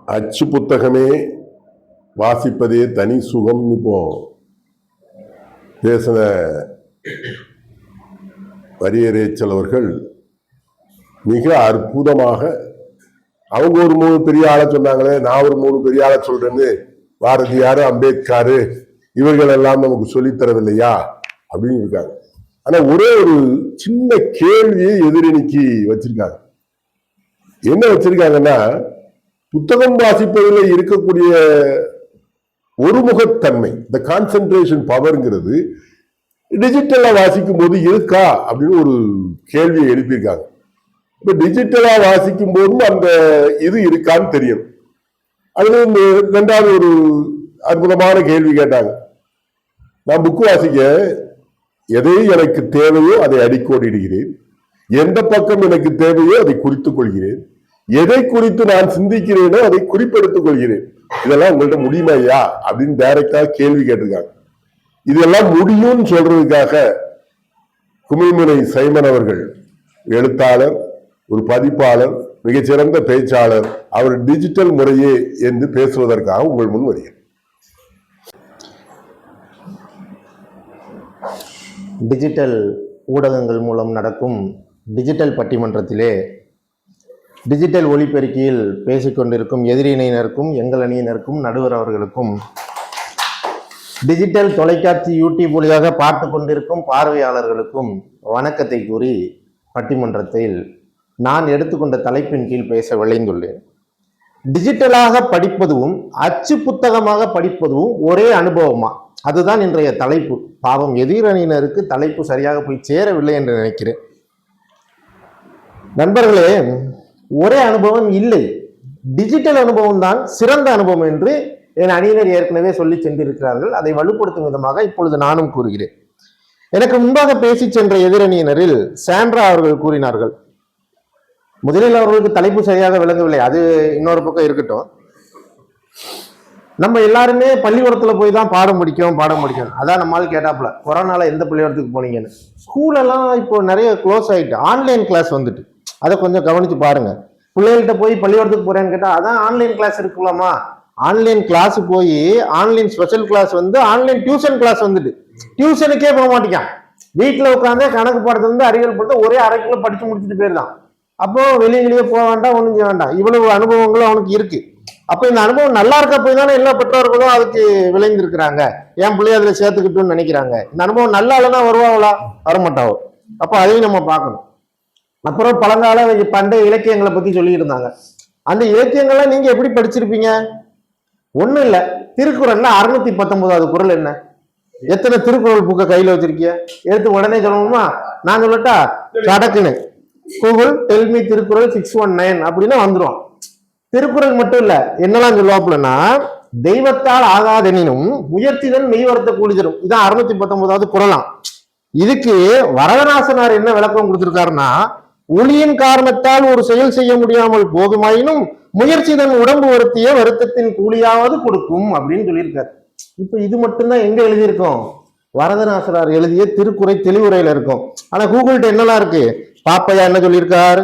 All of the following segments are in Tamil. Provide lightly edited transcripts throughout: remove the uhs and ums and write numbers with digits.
அச்சு புத்தகமே வாசிப்பதே தனி சுகம். இப்போ பேசின வரியரேச்சல் அவர்கள் மிக அற்புதமாக அவங்க ஒரு 3 பெரிய ஆளை சொன்னாங்களே, நான் ஒரு 3 பெரிய ஆளை சொல்றேன்னு பாரதியாரு, அம்பேத்கர் இவர்கள் எல்லாம் நமக்கு சொல்லித்தரவில்லையா அப்படின்னு இருக்காங்க. ஆனா ஒரே ஒரு சின்ன கேள்வியை எதிரணிக்கு வச்சிருக்காங்க. என்ன வச்சிருக்காங்கன்னா, புத்தகம் வாசிப்பதில் இருக்கக்கூடிய ஒருமுகத்தன்மை, இந்த கான்சென்ட்ரேஷன் பவர்ங்கிறது டிஜிட்டலா வாசிக்கும் போது இருக்கா அப்படின்னு ஒரு கேள்வியை எழுப்பியிருக்காங்க. இப்ப டிஜிட்டலா வாசிக்கும் போதும் அந்த இது இருக்கான்னு தெரியும். அதுல இந்த 2வது ஒரு அற்புதமான கேள்வி கேட்டாங்க. நான் புக்கு வாசிக்க எதை எனக்கு தேவையோ அதை அடிக்கோடிடுகிறேன், எந்த பக்கம் எனக்கு தேவையோ அதை குறித்துக் கொள்கிறேன், எதை குறித்து நான் சிந்திக்கிறேனோ அதை குறிப்பெடுத்துக் கொள்கிறேன். இதெல்லாம் உங்கள்ட்ட முடியுமா ஐயா அப்படின்னு டைரக்டா கேள்வி கேட்டிருக்காங்க. இதெல்லாம் முடியும்னு சொல்றதுக்காக குமிழ்முனை சைமன் அவர்கள் எழுத்தாளர், ஒரு பதிப்பாளர், மிகச்சிறந்த பேச்சாளர், அவர் டிஜிட்டல் முறையே என்று பேசுவதற்காக உங்கள் முன் வருகிறேன். டிஜிட்டல் ஊடகங்கள் மூலம் நடக்கும் டிஜிட்டல் பட்டிமன்றத்திலே டிஜிட்டல் ஒலிபெருக்கியில் பேசிக்கொண்டிருக்கும் எதிரியினருக்கும் எங்கள் அணியினருக்கும் நடுவர் அவர்களுக்கும் டிஜிட்டல் தொலைக்காட்சி யூடியூப் வழியாக பார்த்து கொண்டிருக்கும் பார்வையாளர்களுக்கும் வணக்கத்தை கூறி பட்டிமன்றத்தில் நான் எடுத்துக்கொண்ட தலைப்பின் கீழ் பேச விளைந்துள்ளேன். டிஜிட்டலாக படிப்பதும் அச்சு புத்தகமாக படிப்பதும் ஒரே அனுபவமா? அதுதான் இன்றைய தலைப்பு. பாவம் எதிரணியினருக்கு தலைப்பு சரியாக போய் சேரவில்லை என்று நினைக்கிறேன். நண்பர்களே, ஒரே அனுபவம் இல்லை, டிஜிட்டல் அனுபவம் தான் சிறந்த அனுபவம் என்று என் அணியினர் ஏற்கனவே சொல்லி சென்றிருக்கிறார்கள். அதை வலுப்படுத்தும் விதமாக இப்பொழுது நானும் கூறுகிறேன். எனக்கு முன்பாக பேசி சென்ற எதிரணியினரில் சாண்ட்ரா அவர்கள் கூறினார்கள். முதலில் அவர்களுக்கு தலைப்பு சரியாக விளங்கவில்லை, அது இன்னொரு பக்கம் இருக்கட்டும். நம்ம எல்லாருமே பள்ளிக்கூடத்துல போய் தான் பாடம் படிக்கும். அதான் நம்மளால கேட்டாப்புல, கொரோனால எந்த பள்ளிக்கூடத்துக்கு போனீங்கன்னு. ஸ்கூலெல்லாம் இப்போ நிறைய க்ளோஸ் ஆகிட்டு ஆன்லைன் கிளாஸ் வந்துட்டு, அதை கொஞ்சம் கவனிச்சு பாருங்க. பிள்ளைகள்கிட்ட போய் பள்ளிக்கூடத்துக்கு போறேன்னு கேட்டா அதான் ஆன்லைன் கிளாஸ் இருக்குலாமா, ஆன்லைன் கிளாஸ் போய் ஆன்லைன் ஸ்பெஷல் கிளாஸ் வந்து ஆன்லைன் டியூஷன் கிளாஸ் வந்துட்டு டியூஷனுக்கே போக மாட்டேங்கான். வீட்டில் உட்காந்து கணக்கு பாடத்துல இருந்து அறிவியல் படுத்த ஒரே அரைக்குள்ள படிச்சு முடிச்சுட்டு போயிருந்தான். அப்போ வெளியே போக வேண்டாம், ஒன்றும் செய்ய வேண்டாம். இவ்வளவு அனுபவங்களும் அவனுக்கு இருக்கு. அப்ப இந்த அனுபவம் நல்லா இருக்க போய் தானே எல்லா பெற்றோர்களும் அதுக்கு விளைந்திருக்கிறாங்க. என் பிள்ளைய அதுல சேர்த்துக்கிட்டுன்னு நினைக்கிறாங்க. இந்த அனுபவம் நல்லா இல்லைன்னா வருவாங்களா? வரமாட்டாவோ. அப்ப அதையும் நம்ம பார்க்கணும். அப்புறம் பழங்கால பண்டைய இலக்கியங்களை பத்தி சொல்லிட்டு இருந்தாங்க. அந்த இலக்கியங்கள்லாம் நீங்க எப்படி படிச்சிருப்பீங்க? ஒண்ணும் இல்ல, திருக்குறள்ல 619வது குறள் என்ன? எத்தனை திருக்குறள் புக்கை கையில வச்சிருக்கிய? எடுத்து உடனே சொல்லணுமா? நான் சொல்லட்டா? கடக்குன்னு கூகுள் டெல்மி திருக்குறள் 619 அப்படின்னா வந்துடும். திருக்குறள் மட்டும் இல்ல, என்னெல்லாம் சொல்லுவாப்புலன்னா, தெய்வத்தால் ஆகாதெனினும் முயற்சிதன் மெய்வரத்தை கூலி தரும். இதான் 619வது குறளாம். இதுக்கு வரதராசனார் என்ன விளக்கம் கொடுத்திருக்காருன்னா, ஒளியின் காரணத்தால் ஒரு செயல் செய்ய முடியாமல் போகுமாயினும் முயற்சிதன் உடம்பு வருத்திய வருத்தத்தின் கூலியாவது கொடுக்கும் அப்படின்னு சொல்லியிருக்காரு. இப்ப இது மட்டும்தான் எங்க எழுதியிருக்கோம்? வரதராசனார் எழுதிய திருக்குறை தெளிவுரையில இருக்கும். ஆனா கூகுள்கிட்ட என்னெல்லாம் இருக்கு? பாப்பையா என்ன சொல்லியிருக்கார்?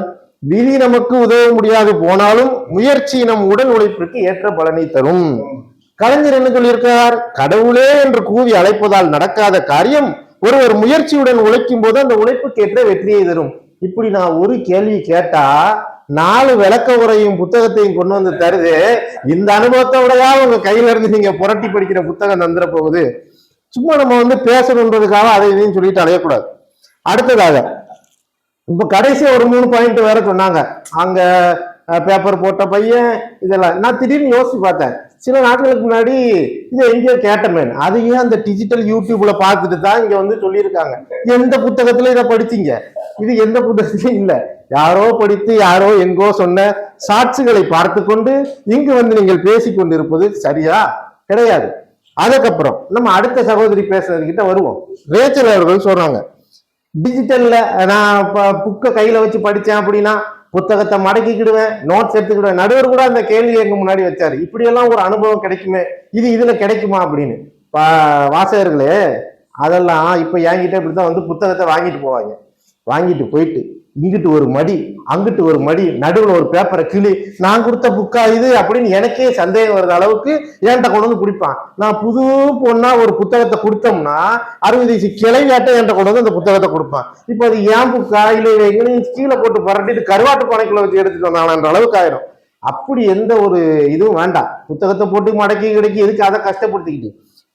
விதி நமக்கு உதவ முடியாது போனாலும் முயற்சி நம் உடல் உழைப்பிற்கு ஏற்ற பலனை தரும். கலைஞர் என்ன சொல்லியிருக்கார்? கடவுளே என்று கூவி அழைப்பதால் நடக்காத காரியம் ஒருவர் முயற்சியுடன் உழைக்கும் போது அந்த உழைப்புக்கு ஏற்ற வெற்றியை தரும். இப்படி நான் ஒரு கேள்வி கேட்டா 4 விளக்க உரையும் புத்தகத்தையும் கொண்டு வந்து தருது. இந்த அனுபவத்தோடயா உங்க கையில இருந்து நீங்க புரட்டி படிக்கிற புத்தகம் தந்துட போகுது. சும்மா நம்ம வந்து பேசணுன்றதுக்காக அதை இதையும் சொல்லிட்டு அலையக்கூடாது. அடுத்ததாக இப்ப கடைசி ஒரு 3 பாயிண்ட் வேற சொன்னாங்க. அங்க பேப்பர் போட்ட பையன் இதெல்லாம் நான் திடீர்னு யோசிச்சு பார்த்தேன். சில நாட்களுக்கு முன்னாடி இதை எங்கேயோ கேட்டமேன். அதையே அந்த டிஜிட்டல் யூடியூப்ல பார்த்துட்டு தான் இங்க வந்து சொல்லியிருக்காங்க. எந்த புத்தகத்துல இதை படிச்சீங்க? இது எந்த புத்தகத்திலும் இல்லை. யாரோ படித்து யாரோ எங்கோ சொன்ன சாட்சிகளை பார்த்து கொண்டு இங்கு வந்து நீங்கள் பேசிக் கொண்டிருப்பது சரியா? கிடையாது. அதுக்கப்புறம் நம்ம அடுத்த சகோதரி பேசுறது கிட்ட வருவோம். ரேச்சல் அவர்கள் சொல்றாங்க, டிஜிட்டல்ல நான் புக்கை கையில வச்சு படிச்சேன் அப்படின்னா புத்தகத்தை மடக்கிக்கிடுவேன், நோட்ஸ் எடுத்துக்கிடுவேன். நடுவர் கூட அந்த கேள்வி எங்க முன்னாடி வச்சாரு, இப்படியெல்லாம் ஒரு அனுபவம் கிடைக்குமே, இது இதுல கிடைக்குமா அப்படின்னு. வாசகர்களே, அதெல்லாம் இப்ப என்கிட்ட இப்படித்தான் வந்து புத்தகத்தை வாங்கிட்டு போவாங்க. வாங்கிட்டு போயிட்டு இங்கிட்டு ஒரு மடி அங்கிட்டு ஒரு மடி நடுவுல ஒரு பேப்பரை கிளி நான் கொடுத்த புக்கா இது அப்படின்னு எனக்கே சந்தேகம் வருது அளவுக்கு என்கிட்ட கொண்டு வந்து குடிப்பான். நான் புது பொண்ணா ஒரு புத்தகத்தை கொடுத்தோம்னா 60 வயசு கிளையாட்ட என்கிட்ட கொண்டு வந்து அந்த புத்தகத்தை கொடுப்பான். இப்போ அது ஏன் புக்கா இல்லை எங்கேயும் கீழே போட்டு பரட்டிட்டு கருவாட்டு பானைக்குள்ள வச்சு எடுத்துட்டு வந்தான்ற அளவுக்கு ஆயிரும். அப்படி எந்த ஒரு இதுவும் வேண்டாம். புத்தகத்தை போட்டு மடக்கி கிடைக்கி எதுக்கு அதை கஷ்டப்படுத்திக்கிட்டு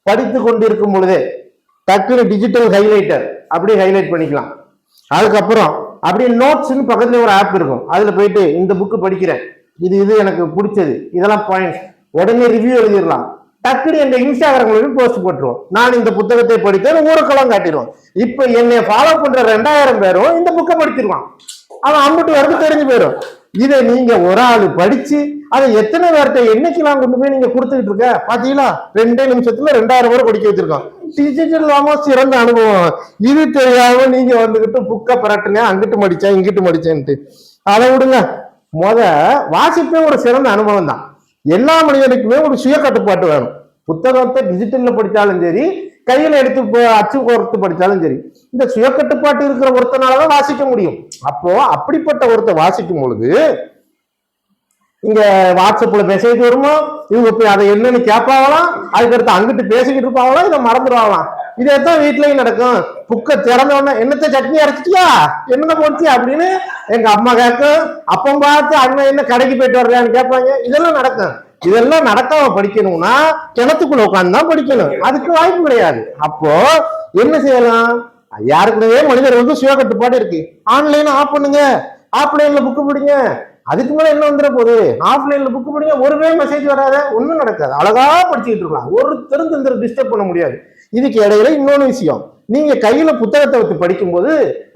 படித்து கொண்டு இருக்கும் பொழுதே டக்குனு டிஜிட்டல் ஹைலைட்டர் அப்படியே ஹைலைட் பண்ணிக்கலாம். அதுக்கப்புறம் அப்படியே நோட்ஸ்ன்னு பக்கத்துல ஒரு ஆப் இருக்கும். அதுல போயிட்டு இந்த புக்கு படிக்கிறேன், இது எனக்கு பிடிச்சது, இதெல்லாம் பாயிண்ட்ஸ், உடனே ரிவ்யூ எழுதிடலாம். டக்குனு என் இன்ஸ்டாகிராம்ல போஸ்ட் போட்டுருவோம், நான் இந்த புத்தகத்தை படித்தேன் ஊருக்கெல்லாம் காட்டிடுவோம். இப்ப என்னை ஃபாலோ பண்ற 2000 பேரும் இந்த புக்கை படிச்சிருவான். அவன் அம்பிட்டு வரைக்கும் தெரிஞ்சு போயிடும். இதை நீங்க ஒரு ஆள் படிச்சு அதை எத்தனை பேர்கிட்ட என்னைக்கெல்லாம் கொண்டு போய் நீங்க கொடுத்துக்கிட்டு இருக்க பாத்தீங்களா? 2 நிமிஷத்துல 2000 பேர் படிக்க வச்சிருக்கோம். டிஜிட்டல் சிறந்த அனுபவம். இது தெரியாம நீங்க வந்துகிட்டு புக்கை பரட்டுங்க, அங்கிட்டு மடிச்சேன் இங்கிட்டு மடிச்சேன்ட்டு அதை விடுங்க. வாசிப்பே ஒரு சிறந்த அனுபவம் தான். எல்லா மனிதனுக்குமே ஒரு சுய கட்டுப்பாட்டு வேணும். புத்தகத்தை டிஜிட்டல்ல படித்தாலும் சரி, கையில எடுத்து அச்சு கோர்த்து படித்தாலும் சரி, இந்த சுய கட்டுப்பாட்டு இருக்கிற ஒருத்தனாலதான் வாசிக்க முடியும். அப்போ அப்படிப்பட்ட ஒருத்தர் வாசிக்கும் பொழுது இங்க வாட்ஸ்அப்ல மெசேஜ் வருமோ, இவங்க போய் அதை என்னன்னு கேட்பாங்களாம், அதுக்கடுத்து அங்கிட்டு பேசிக்கிட்டு இருப்பாங்களாம், இதை மறந்துடுவாங்களாம். இதைத்தான் வீட்லயும் நடக்கும். புக்கை திறந்த உடனே என்னத்த சட்னி அரைச்சிட்டியா, என்ன போச்சு அப்படின்னு எங்க அம்மா கேட்கும். அப்பம் பார்த்து அண்ணன் என்ன கடைக்கு போயிட்டு வர்றான்னு கேட்பாங்க. இதெல்லாம் நடக்கும். இதெல்லாம் நடக்காம படிக்கணும்னா கிணத்துக்குள்ள உட்காந்து தான் படிக்கணும். அதுக்கு வாய்ப்பு கிடையாது. அப்போ என்ன செய்யலாம்? யாருக்குமே மனிதர்களுக்கு சுய கட்டுப்பாடு இருக்கு. ஆன்லைன் ஆஃப் பண்ணுங்க, ஆஃப்லைன்ல புக்கு படிங்க. அதுக்கு மேல என்ன வந்துட போகுது? ஆஃப்லைன்ல புக்கு படிங்க, ஒருவே மெசேஜ் வராத, ஒன்றும் நடக்காது. அழகா படிச்சுக்கிட்டு இருக்கலாம். ஒருத்தரும் டிஸ்டர்ப் பண்ண முடியாது. இதுக்கு இடையில இன்னொன்று விஷயம், நீங்க கையில புத்தகத்தை வச்சு படிக்கும்போது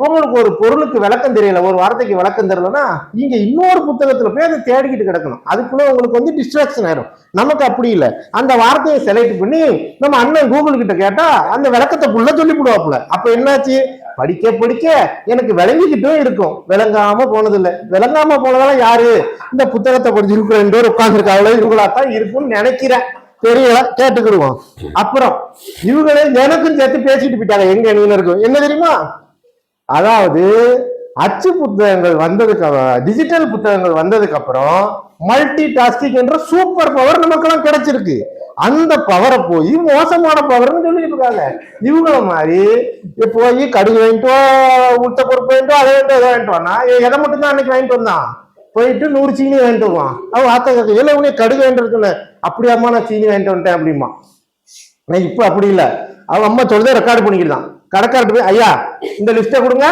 உங்களுக்கு ஒரு பொருளுக்கு விளக்கம் தெரியல, ஒரு வார்த்தைக்கு விளக்கம் தெரியலன்னா நீங்க இன்னொரு புத்தகத்துல போய் அதை தேடிக்கிட்டு கிடக்கணும். அதுக்குள்ள உங்களுக்கு டிஸ்ட்ராக்ஷன் ஆயிரும். நமக்கு அப்படி இல்லை. அந்த வார்த்தையை செலக்ட் பண்ணி நம்ம அண்ணன் கூகுள் கிட்ட கேட்டா அந்த விளக்கத்தை புள்ள சொல்லி போடுவாப்புல. அப்ப என்னாச்சு? படிக்க படிக்க எனக்கு விளங்கிக்கிட்டும் இருக்கும். விளங்காம போனதில்லை. விளங்காம போனதெல்லாம் யாரு? இந்த புத்தகத்தை படிச்சு இருக்கிற 2 பேர் உட்கார்ந்துருக்காங்களோ இவங்களாத்தான் இருக்கும்னு நினைக்கிறேன். தெரியல, கேட்டுக்கிடுவோம். அப்புறம் இவங்களே எனக்கும் சேர்த்து பேசிட்டு போயிட்டாங்க. எங்க அணியில இருக்கும் என்ன தெரியுமா? அதாவது அச்சு புத்தகங்கள் வந்ததுக்கு, டிஜிட்டல் புத்தகங்கள் வந்ததுக்கு அப்புறம் மல்டி டாஸ்கிங் என்ற சூப்பர் பவர் நமக்கெல்லாம் கிடைச்சிருக்கு. அந்த பவரை போய் மோசமான பவர்னு சொல்லிட்டு இருக்காங்க. இவங்கள மாதிரி போய் கடுகு வாங்கிட்டோ, உளுத்த பொறுப்பு வாங்கிட்டோ, அதை வாங்கிட்டோ எதை வாங்கிட்டு வானா, எதை மட்டும் தான் அன்னைக்கு வாங்கிட்டு வந்தான். போயிட்டு 100 சீனி வாங்கிட்டு வருவான். அவன் ஆத்த இல்லை உனக்கு கடுகு வாங்கிட்டு இருக்குன்னு. அப்படியாம்மா நான் சீனி வாங்கிட்டு வந்துட்டேன் அப்படிமா. இப்ப அப்படி இல்லை. அவங்க அம்மா சொல்றதை ரெக்கார்டு பண்ணிக்கிட்டான். கடைக்கார்ட்டு போய் ஐயா இந்த லிஸ்ட்டை கொடுங்க.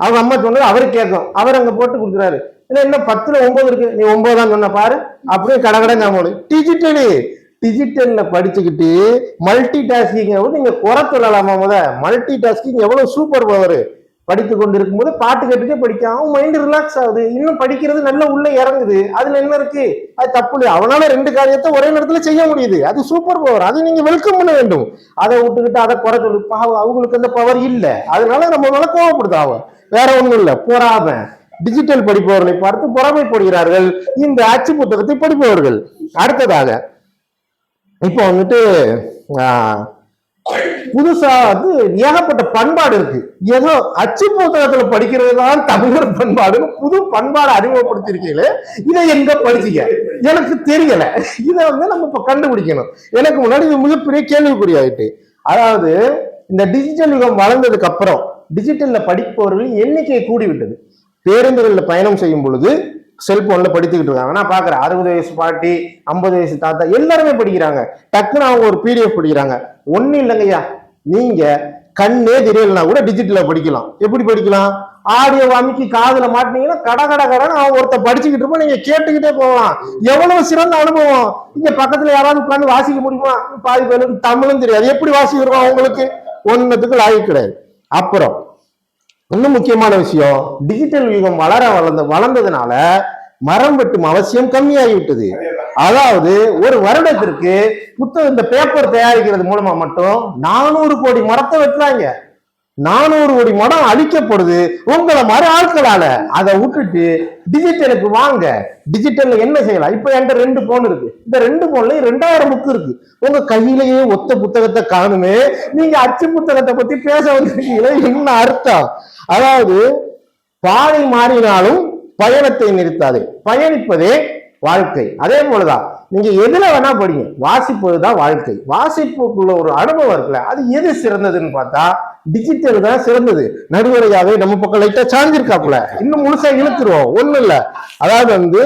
அவங்க அம்மா சொன்னது அவரு கேட்கும். அவர் அங்க போட்டு கொடுக்குறாரு. இல்லை என்ன 10ல் 9 இருக்கு, நீ 9 தான் சொன்ன பாரு. அப்படியே கடை நான் டிஜிட்டல்ல படிச்சுக்கிட்டு மல்டி டாஸ்கிங் நீங்க குறை சொல்லலாமா? மல்டி டாஸ்கிங் எவ்வளவு சூப்பர் பவர். படித்து கொண்டு இருக்கும் போது பாட்டு கேட்டுட்டே படிக்காம மைண்ட் ரிலாக்ஸ் ஆகுது. இன்னும் படிக்கிறது நல்லா உள்ள இறங்குது. அதுல என்ன இருக்கு? அது தப்பு இல்லை. அவனால 2 காரியத்தை ஒரே நேரத்துல செய்ய முடியுது. அது சூப்பர் பவர். அதை நீங்க வெல்கம் பண்ண வேண்டும். அதை விட்டுக்கிட்டு அதை குறை சொல்லு. அவங்களுக்கு அந்த பவர் இல்லை. அதனால நம்ம மேல கோவப்படுத்தாவ, வேற ஒண்ணும் இல்லை. பொறாம. டிஜிட்டல் படிப்பவர்களை பார்த்து பொறாமைப்படுகிறார்கள் இந்த அச்சு புத்தகத்தை படிப்பவர்கள். அடுத்ததாக இப்போ புதுசா ஏகப்பட்ட பண்பாடு இருக்கு. ஏதோ அச்சு புத்தகத்துல படிக்கிறது தான் தமிழர் பண்பாடுன்னு புது பண்பாடு அறிமுகப்படுத்திருக்கீங்களே, இதை எங்க படிச்சீங்க? எனக்கு தெரியல. இதை நம்ம இப்ப கண்டுபிடிக்கணும். எனக்கு முன்னாடி இது மிகப்பெரிய கேள்விக்குறி ஆயிட்டு. அதாவது இந்த டிஜிட்டல் யுகம் வளர்ந்ததுக்கு அப்புறம் டிஜிட்டல்ல படிப்பவர்களின் எண்ணிக்கை கூடிவிட்டது. பேருந்துகளில் பயணம் செய்யும் பொழுது செல்போன்ல படித்துக்கிட்டு இருக்காங்க. நான் பாக்குறேன் 60 வயசு பாட்டி, 50 வயசு தாத்தா எல்லாருமே படிக்கிறாங்க. டக்குன்னு அவங்க ஒரு பிடிஎஃப் படிக்கிறாங்க. ஒன்னும் இல்லைங்கய்யா, நீங்க கண்ணே தெரியலன்னா கூட டிஜிட்டல்ல படிக்கலாம். எப்படி படிக்கலாம்? ஆடியோ அமைக்கி காதுல மாட்டினீங்கன்னா கடன் அவன் ஒருத்தர் படிச்சுக்கிட்டு இருப்போம், நீங்க கேட்டுக்கிட்டே போகலாம். எவ்வளவு சிறந்த அனுபவம். இங்க பக்கத்துல யாராவது உட்காந்து வாசிக்க முடியுமா? பாதி பேருக்கு தமிழும் தெரியாது. எப்படி வாசிக்கிறோம்? அவங்களுக்கு ஒன்னத்துக்கு லாய்க்கு கிடையாது. அப்புறம் இன்னும் முக்கியமான விஷயம், டிஜிட்டல் யுகம் வளர்ந்ததுனால மரம் வெட்டும் அவசியம் கம்மியாகிவிட்டது. அதாவது ஒரு வருடத்திற்கு இந்த பேப்பர் தயாரிக்கிறது மூலமா மட்டும் 400 கோடி மரத்தை வெட்டுறாங்க. 400 கோடி மரம் அழிக்கப்படுது உங்களை மாதிரி ஆட்களால. அதை விட்டுட்டு டிஜிட்டலுக்கு வாங்க. டிஜிட்டல்ல என்ன செய்யலாம்? இப்ப என்கிட்ட 2 போன் இருக்கு. இந்த 2 போன்லயும் 2000 புக் இருக்கு. உங்க கையிலேயே ஒத்த புத்தகத்தை காணுமே, நீங்க அச்சு புத்தகத்தை பத்தி பேச வந்திருக்கீங்களே, என்ன அர்த்தம்? அதாவது பாதை மாறினாலும் பயணத்தை நிறுத்தாது, பயணிப்பதே வாழ்க்கை. அதே போலதான் நீங்க எதுல வேணா படிங்க, வாசிப்பதுதான் வாழ்க்கை. வாசிப்புக்குள்ள ஒரு அனுபவம் இருக்குல்ல, அது எது சிறந்ததுன்னு பார்த்தா டிஜிட்டல் தான் சிறந்தது. நடுவரையாவே நம்ம பக்கம் லைட்டா சாஞ்சிருக்காப்புல, இன்னும் முழுசா இழுத்துருவோம். ஒண்ணு இல்ல, அதாவது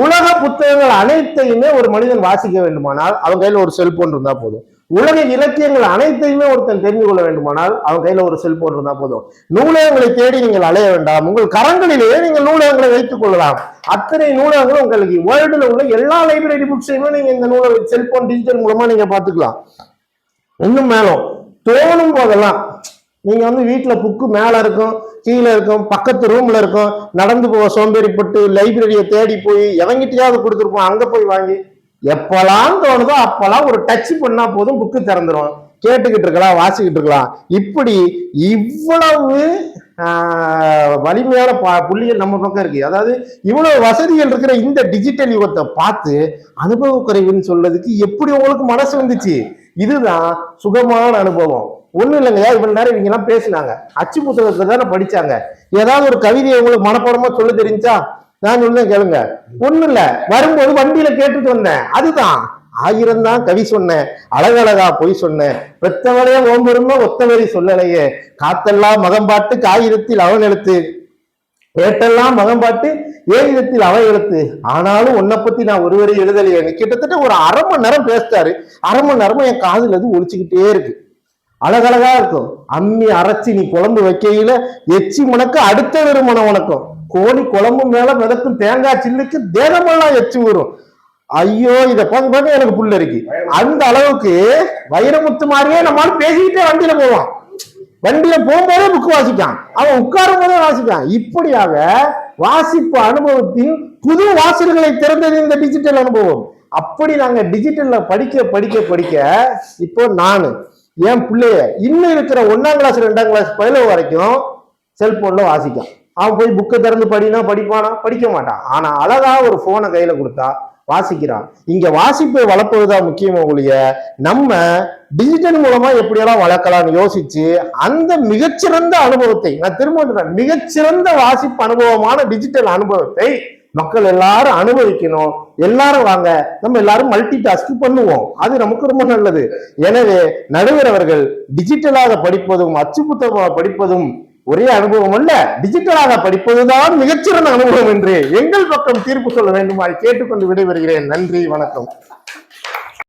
உலக புத்தகங்கள் அனைத்தையுமே ஒரு மனிதன் வாசிக்க வேண்டுமானால் அவன் கையில ஒரு செல்போன் இருந்தா போதும். உலக இலக்கியங்கள் அனைத்தையுமே ஒருத்தன் தெரிந்து கொள்ள வேண்டுமானால் அவன் கையில ஒரு செல்போன் இருந்தா போதும். நூலகங்களை தேடி நீங்கள் அலைய வேண்டாம், உங்கள் கரங்களிலேயே நீங்கள் நூலகங்களை வைத்துக் கொள்ளலாம். அத்தனை நூலகங்களும் உங்களுக்கு வேர்ல்டுல உள்ள எல்லா லைப்ரரி புக்ஸையுமே நீங்க இந்த செல்போன் டிஜிட்டல் மூலமா நீங்க பாத்துக்கலாம். இன்னும் மேலும் தோணும் போதெல்லாம் நீங்க வீட்டுல புக்கு மேல இருக்கும், கீழே இருக்கும், பக்கத்து ரூம்ல இருக்கும், நடந்து போக சோம்பேறிப்பட்டு லைப்ரரியை தேடி போய் எவங்கிட்டயாவது கொடுத்துருப்போம், அங்க போய் வாங்கி எப்பெல்லாம் தோணுதோ அப்பெல்லாம் ஒரு டச் பண்ணா போதும் புக்கு திறந்துரும், கேட்டுக்கிட்டு இருக்கலாம், வாசிக்கிட்டு இருக்கலாம். இப்படி இவ்வளவு வலிமையான புள்ளிகள் நம்ம பக்கம் இருக்கு. அதாவது இவ்வளவு வசதிகள் இருக்கிற இந்த டிஜிட்டல் யுகத்தை பார்த்து அனுபவ குறைவுன்னு சொல்றதுக்கு எப்படி உங்களுக்கு மனசு வந்துச்சு? இதுதான் சுகமான அனுபவம். ஒண்ணும் இல்லைங்கய்யா, இவ்வளவு நேரம் இவங்க எல்லாம் பேசினாங்க, அச்சு புத்தகத்தை தானே படிச்சாங்க. ஏதாவது ஒரு கவிதையை உங்களுக்கு மனப்பாடமா சொல்ல தெரிஞ்சா நான் சொல்லுவேன், கேளுங்க. ஒண்ணு இல்ல, வரும்போது வண்டியில கேட்டுட்டு வந்தேன், அதுதான் 1000 தான் கவி சொன்னேன், அழகழகா பொய் சொன்னேன், பெத்தவளையே ஓம்பெருமை ஒத்தவரி சொல்லலையே, காத்தெல்லாம் மகம்பாட்டு காகிதத்தில் அவன் எழுத்து, கேட்டெல்லாம் மகம்பாட்டு ஏகிதத்தில் அவன் எழுத்து, ஆனாலும் உன்னை பத்தி நான் ஒருவரை எழுதலையே. கிட்டத்தட்ட ஒரு 1/2 மணி நேரம் பேசிட்டாரு. 1/2 மணி நேரமா என் காதுல அது ஒழிச்சுக்கிட்டே இருக்கு. அழகழகா இருக்கும். அம்மி அரைச்சி நீ குழம்பு வைக்கையில எச்சி மணக்கு அடுத்த வெறுமணம் உனக்கும், கோழி குழம்பு மேல மிதக்கும் தேங்காய் சில்லுக்கு தேகமெல்லாம் எச்சி வரும். ஐயோ, இதை பார்க்க பார்க்க எனக்கு புள்ள இருக்கு. அந்த அளவுக்கு வைரமுத்து மாதிரியே நம்மளால பேசிக்கிட்டே வண்டியில போவான். வண்டியில போகும்போதே புக்கு வாசிக்கான், அவன் உட்காரும் போதே வாசிக்கான். இப்படியாக வாசிப்பு அனுபவத்தின் புது வாசல்களை திறந்தது இந்த டிஜிட்டல் அனுபவம். அப்படி நாங்க டிஜிட்டல்ல படிக்க படிக்க படிக்க இப்போ நானு என் பிள்ளைய இன்னும் இருக்கிற 1ஆம் கிளாஸ் 2ஆம் கிளாஸ் பயில வரைக்கும் செல்போன்ல வாசிக்கான். அவன் போய் புக்கை திறந்து படினா படிப்பானா? படிக்க மாட்டான். ஆனா அழகா ஒரு போனை கையில கொடுத்தா வாசிக்கிறான். இங்க வாசிப்பை வளர்ப்பதுதான் முக்கியமா ஒழிய நம்ம டிஜிட்டல் மூலமா எப்படியெல்லாம் வளர்க்கலாம்னு யோசிச்சு அந்த மிகச்சிறந்த அனுபவத்தை, நான் திரும்ப சொல்றேன், மிகச்சிறந்த வாசிப்பு அனுபவமான டிஜிட்டல் அனுபவத்தை மக்கள் எல்லாரும் அனுபவிக்கணும். எல்லாரும் வாங்க, நம்ம எல்லாரும் மல்டி டாஸ்க் பண்ணுவோம், அது நமக்கு ரொம்ப நல்லது. எனவே நடுவர் அவர்கள் டிஜிட்டலாக படிப்பதும் அச்சு புத்தகமாக படிப்பதும் ஒரே அனுபவம் அல்ல, டிஜிட்டலாக படிப்பதுதான் மிகச்சிறந்த அனுபவம் என்று எங்கள் பக்கம் தீர்ப்பு சொல்ல வேண்டுமாய் கேட்டுக்கொண்டு விடைபெறுகிறேன். நன்றி, வணக்கம்.